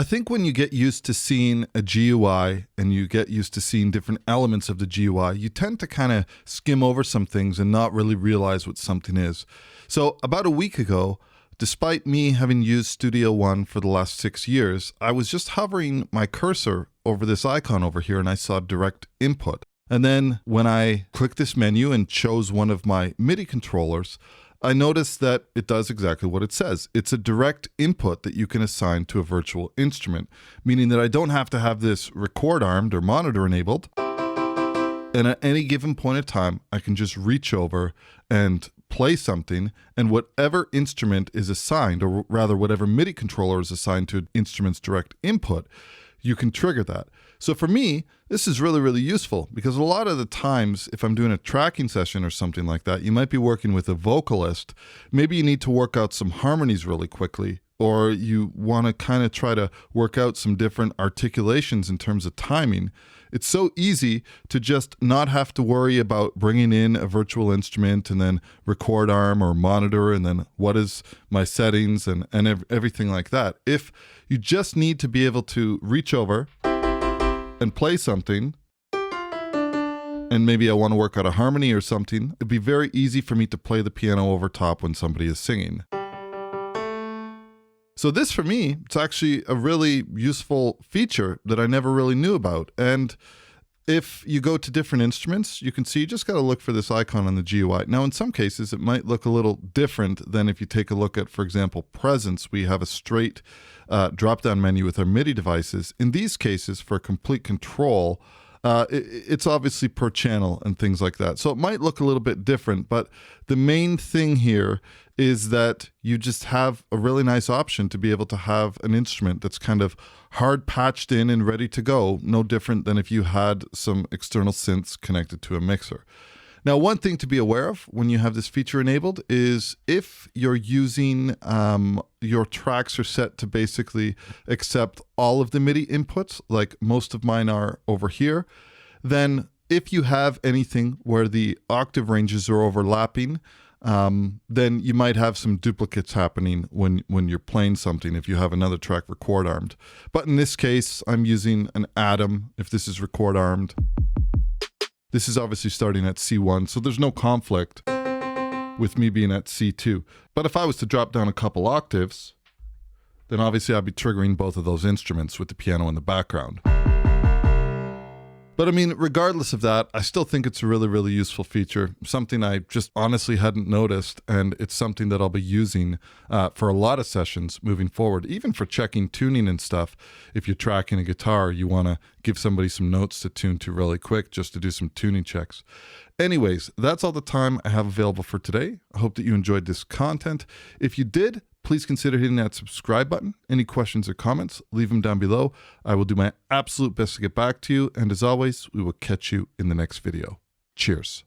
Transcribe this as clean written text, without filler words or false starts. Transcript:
I think when you get used to seeing a GUI and you get used to seeing different elements of the GUI, you tend to kind of skim over some things and not really realize what something is. So about a week ago, despite me having used Studio One for the last 6 years, I was just hovering my cursor over this icon over here and I saw direct input. And then when I clicked this menu and chose one of my MIDI controllers, I noticed that it does exactly what it says. It's a direct input that you can assign to a virtual instrument, meaning that I don't have to have this record armed or monitor enabled. And at any given point in time, I can just reach over and play something, and whatever instrument is assigned, or rather whatever MIDI controller is assigned to an instrument's direct input, you can trigger that. So for me, this is really, really useful because a lot of the times, if I'm doing a tracking session or something like that, you might be working with a vocalist. Maybe you need to work out some harmonies really quickly, or you want to kind of try to work out some different articulations in terms of timing. It's so easy to just not have to worry about bringing in a virtual instrument and then record arm or monitor and then what is my settings and everything like that. If you just need to be able to reach over and play something, and maybe I want to work out a harmony or something, it'd be very easy for me to play the piano over top when somebody is singing. So this, for me, it's actually a really useful feature that I never really knew about. And if you go to different instruments, you can see you just got to look for this icon on the GUI. Now, in some cases, it might look a little different than if you take a look at, for example, Presence. We have a straight drop-down menu with our MIDI devices. In these cases, for complete control, it's obviously per channel and things like that. So it might look a little bit different, but the main thing here is that you just have a really nice option to be able to have an instrument that's kind of hard patched in and ready to go, no different than if you had some external synths connected to a mixer. Now, one thing to be aware of when you have this feature enabled is if you're using your tracks are set to basically accept all of the MIDI inputs, like most of mine are over here, then if you have anything where the octave ranges are overlapping, then you might have some duplicates happening when you're playing something if you have another track record armed. But in this case, I'm using an Atom if this is record armed. This is obviously starting at C1, so there's no conflict with me being at C2. But if I was to drop down a couple octaves, then obviously I'd be triggering both of those instruments with the piano in the background. But I mean, regardless of that, I still think it's a really, really useful feature, something I just honestly hadn't noticed, and it's something that I'll be using for a lot of sessions moving forward, even for checking tuning and stuff. If you're tracking a guitar, you want to give somebody some notes to tune to really quick just to do some tuning checks. Anyways, that's all the time I have available for today. I hope that you enjoyed this content. If you did, please consider hitting that subscribe button. Any questions or comments, leave them down below. I will do my absolute best to get back to you. And as always, we will catch you in the next video. Cheers.